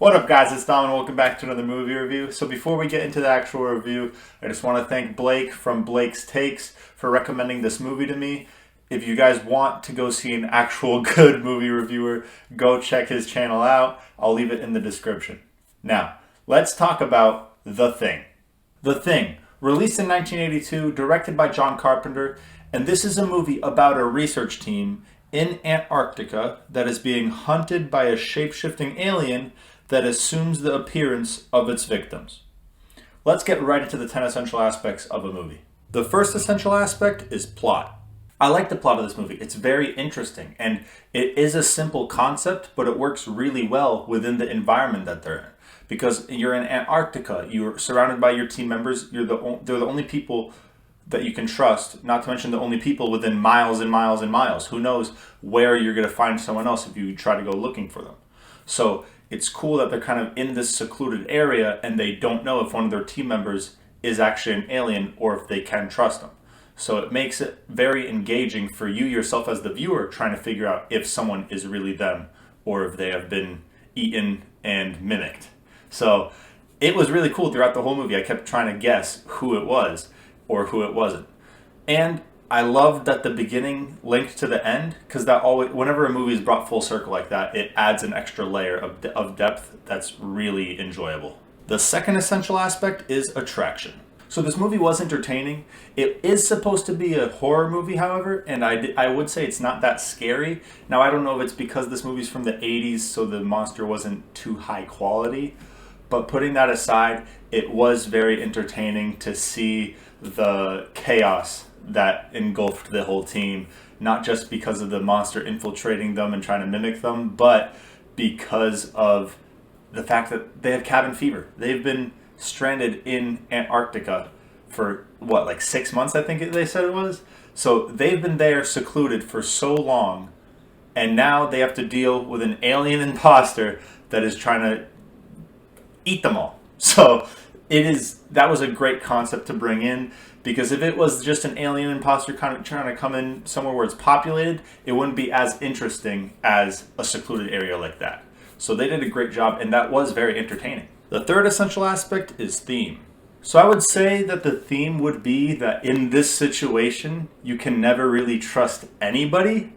What up, guys? It's Dom, and welcome back to another movie review. So before we get into the actual review, I just want to thank Blake from Blake's Takes for recommending this movie to me. If you guys want to go see an actual good movie reviewer, go check his channel out. I'll leave it in the description. Now, let's talk about The Thing. The Thing, released in 1982, directed by John Carpenter, and this is a movie about a research team in Antarctica that is being hunted by a shape-shifting alien that assumes the appearance of its victims. Let's get right into the 10 essential aspects of a movie. The first essential aspect is plot. I like the plot of this movie. It's very interesting, and it is a simple concept, but it works really well within the environment that they're in. Because you're in Antarctica, you're surrounded by your team members, they're the only people that you can trust, not to mention the only people within miles and miles and miles. Who knows where you're going to find someone else if you try to go looking for them. So it's cool that they're kind of in this secluded area and they don't know if one of their team members is actually an alien or if they can trust them. So it makes it very engaging for you yourself as the viewer trying to figure out if someone is really them or if they have been eaten and mimicked. So it was really cool throughout the whole movie. I kept trying to guess who it was or who it wasn't. And I loved that the beginning linked to the end, because that always, whenever a movie is brought full circle like that, it adds an extra layer of depth that's really enjoyable. The second essential aspect is attraction. So this movie was entertaining. It is supposed to be a horror movie, however, and I would say it's not that scary. Now, I don't know if it's because this movie's from the 80s, so the monster wasn't too high quality, but putting that aside, it was very entertaining to see the chaos that engulfed the whole team, not just because of the monster infiltrating them and trying to mimic them, but because of the fact that they have cabin fever. They've been stranded in Antarctica for, like 6 months, I think they said it was? So they've been there secluded for so long, and now they have to deal with an alien imposter that is trying to eat them all. So that was a great concept to bring in, because if it was just an alien imposter kind of trying to come in somewhere where it's populated, it wouldn't be as interesting as a secluded area like that. So they did a great job, and that was very entertaining. The third essential aspect is theme. So I would say that the theme would be that in this situation, you can never really trust anybody.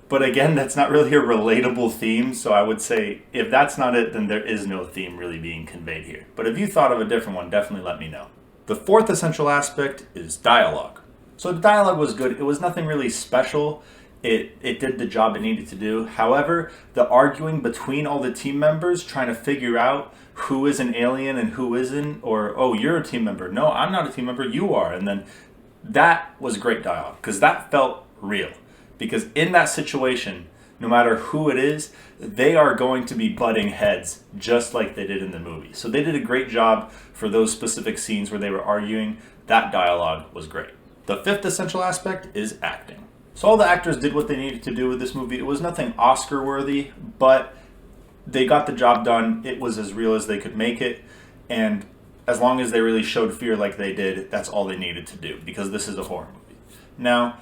But again, that's not really a relatable theme, so I would say if that's not it, then there is no theme really being conveyed here. But if you thought of a different one, definitely let me know. The fourth essential aspect is dialogue. So the dialogue was good. It was nothing really special. It did the job it needed to do. However, the arguing between all the team members, trying to figure out who is an alien and who isn't, or, oh, you're a team member. No, I'm not a team member, you are. And then that was great dialogue, because that felt real. Because in that situation, no matter who it is, they are going to be butting heads just like they did in the movie. So they did a great job for those specific scenes where they were arguing. That dialogue was great. The fifth essential aspect is acting. So all the actors did what they needed to do with this movie. It was nothing Oscar-worthy, but they got the job done. It was as real as they could make it. And as long as they really showed fear like they did, that's all they needed to do, because this is a horror movie. Now,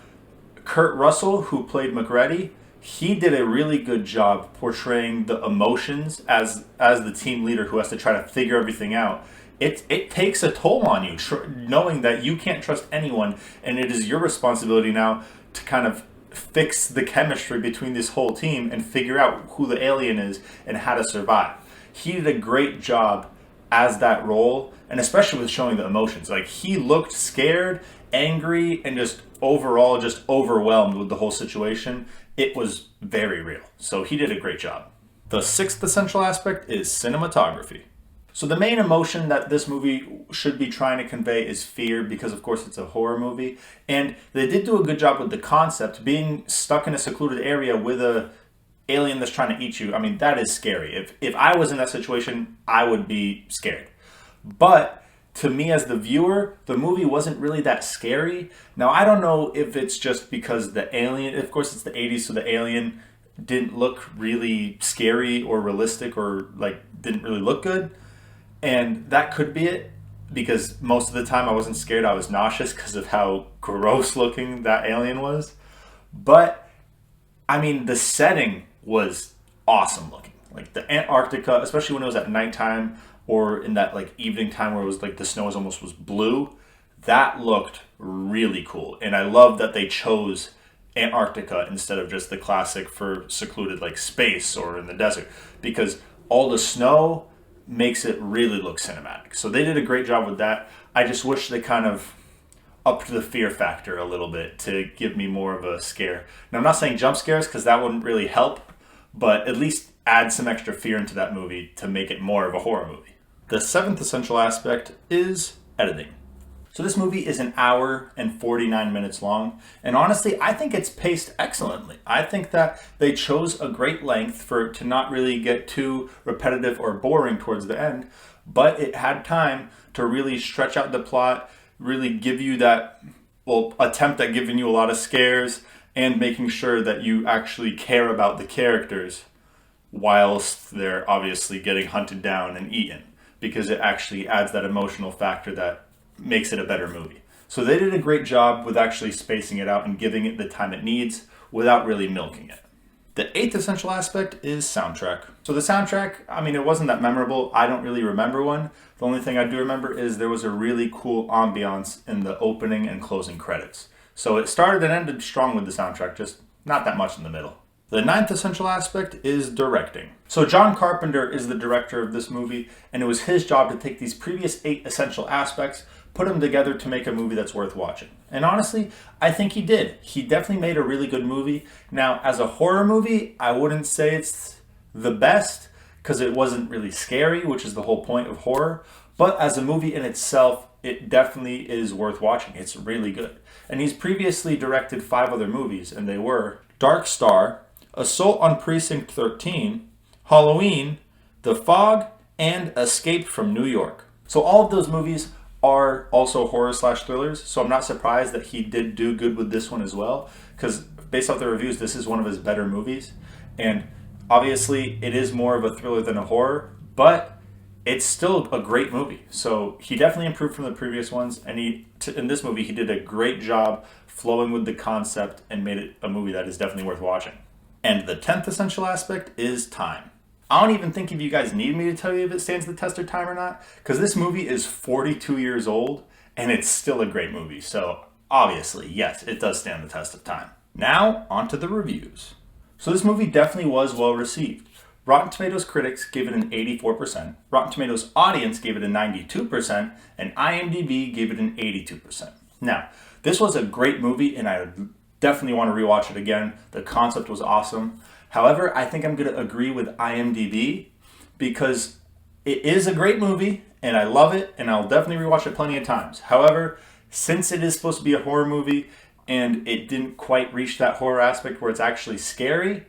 Kurt Russell, who played McReady, he did a really good job portraying the emotions as the team leader who has to try to figure everything out. It takes a toll on you, knowing that you can't trust anyone, and it is your responsibility now to kind of fix the chemistry between this whole team and figure out who the alien is and how to survive. He did a great job as that role, and especially with showing the emotions. Like, he looked scared, angry, and just overall just overwhelmed with the whole situation. It was very real. So he did a great job. The sixth essential aspect is cinematography. So the main emotion that this movie should be trying to convey is fear, because of course it's a horror movie. And they did do a good job with the concept. Being stuck in a secluded area with a alien that's trying to eat you, I mean, that is scary. If I was in that situation, I would be scared. But to me as the viewer, the movie wasn't really that scary. Now, I don't know if it's just because the alien, of course it's the 80s, so the alien didn't look really scary or realistic, or like didn't really look good. And that could be it, because most of the time I wasn't scared. I was nauseous because of how gross looking that alien was. But I mean, the setting was awesome looking. Like the Antarctica, especially when it was at nighttime or in that like evening time where it was like the snow was blue, that looked really cool. And I love that they chose Antarctica instead of just the classic for secluded like space or in the desert, because all the snow makes it really look cinematic. So they did a great job with that. I just wish they kind of upped the fear factor a little bit to give me more of a scare. Now, I'm not saying jump scares because that wouldn't really help, but at least add some extra fear into that movie to make it more of a horror movie. The seventh essential aspect is editing. So this movie is an hour and 49 minutes long, and honestly, I think it's paced excellently. I think that they chose a great length for it to not really get too repetitive or boring towards the end, but it had time to really stretch out the plot, really give you that, well, attempt at giving you a lot of scares and making sure that you actually care about the characters whilst they're obviously getting hunted down and eaten, because it actually adds that emotional factor that makes it a better movie. So they did a great job with actually spacing it out and giving it the time it needs without really milking it. The eighth essential aspect is soundtrack. So the soundtrack, I mean, it wasn't that memorable. I don't really remember one. The only thing I do remember is there was a really cool ambiance in the opening and closing credits. So it started and ended strong with the soundtrack, just not that much in the middle. The ninth essential aspect is directing. So John Carpenter is the director of this movie, and it was his job to take these previous 8 essential aspects, put them together to make a movie that's worth watching. And honestly, I think he did. He definitely made a really good movie. Now, as a horror movie, I wouldn't say it's the best, because it wasn't really scary, which is the whole point of horror. But as a movie in itself, it definitely is worth watching. It's really good. And he's previously directed 5 other movies, and they were Dark Star, Assault on Precinct 13, Halloween, The Fog, and Escape from New York. So all of those movies are also horror/thrillers, so I'm not surprised that he did do good with this one as well, because based off the reviews, this is one of his better movies. And obviously, it is more of a thriller than a horror, but it's still a great movie. So he definitely improved from the previous ones, and in this movie, he did a great job flowing with the concept and made it a movie that is definitely worth watching. And the 10th essential aspect is time. I don't even think if you guys need me to tell you if it stands the test of time or not, because this movie is 42 years old, and it's still a great movie. So obviously, yes, it does stand the test of time. Now, onto the reviews. So this movie definitely was well received. Rotten Tomatoes critics gave it an 84%, Rotten Tomatoes audience gave it a 92%, and IMDb gave it an 82%. Now, this was a great movie, and I definitely want to rewatch it again. The concept was awesome. However, I think I'm going to agree with IMDb, because it is a great movie, and I love it, and I'll definitely rewatch it plenty of times. However, since it is supposed to be a horror movie, and it didn't quite reach that horror aspect where it's actually scary,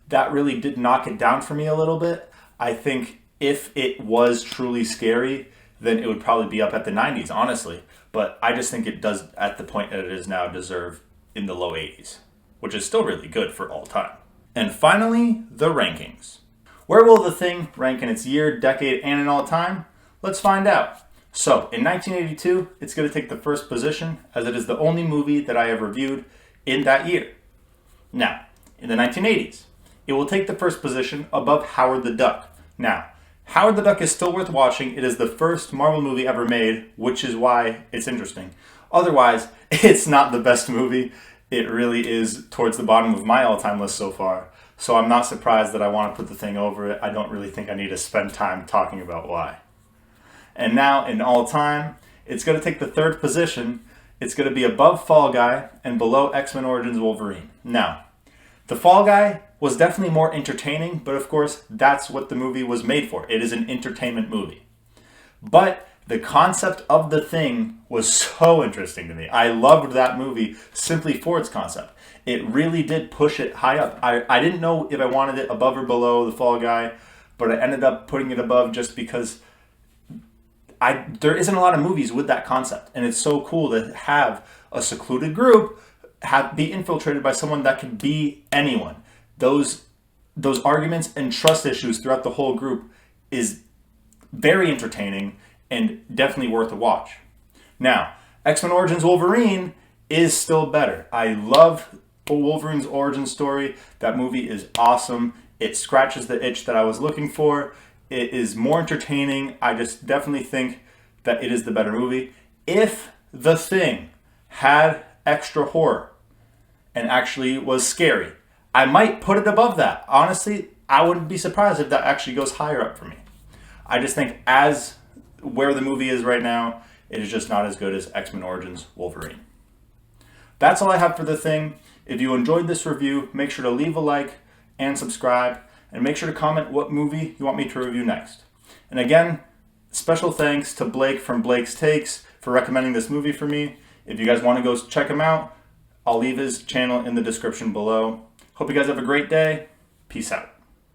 that really did knock it down for me a little bit. I think if it was truly scary, then it would probably be up at the 90s, honestly. But I just think it does, at the point that it is now, deserve in the low 80s, which is still really good for all time. And finally, the rankings. Where will The Thing rank in its year, decade, and in all time? Let's find out. So, in 1982, it's going to take the first position, as it is the only movie that I have reviewed in that year. Now, in the 1980s, it will take the first position above Howard the Duck. Now, Howard the Duck is still worth watching. It is the first Marvel movie ever made, which is why it's interesting. Otherwise, it's not the best movie. It really is towards the bottom of my all-time list so far. So I'm not surprised that I want to put The Thing over it. I don't really think I need to spend time talking about why. And now, in all time, it's going to take the third position. It's going to be above Fall Guy and below X-Men Origins Wolverine. Now, The Fall Guy was definitely more entertaining, but of course, that's what the movie was made for. It is an entertainment movie. But the concept of The Thing was so interesting to me. I loved that movie simply for its concept. It really did push it high up. I didn't know if I wanted it above or below The Fall Guy, but I ended up putting it above just because there isn't a lot of movies with that concept. And it's so cool to have a secluded group be infiltrated by someone that can be anyone. Those arguments and trust issues throughout the whole group is very entertaining and definitely worth a watch. Now, X-Men Origins Wolverine is still better. I love Wolverine's origin story. That movie is awesome. It scratches the itch that I was looking for. It is more entertaining. I just definitely think that it is the better movie. If The Thing had extra horror and actually was scary, I might put it above that. Honestly, I wouldn't be surprised if that actually goes higher up for me. I just think as where the movie is right now, it is just not as good as X-Men Origins Wolverine. That's all I have for The Thing. If you enjoyed this review, make sure to leave a like and subscribe, and make sure to comment what movie you want me to review next. And again, special thanks to Blake from Blake's Takes for recommending this movie for me. If you guys want to go check him out, I'll leave his channel in the description below. Hope you guys have a great day. Peace out.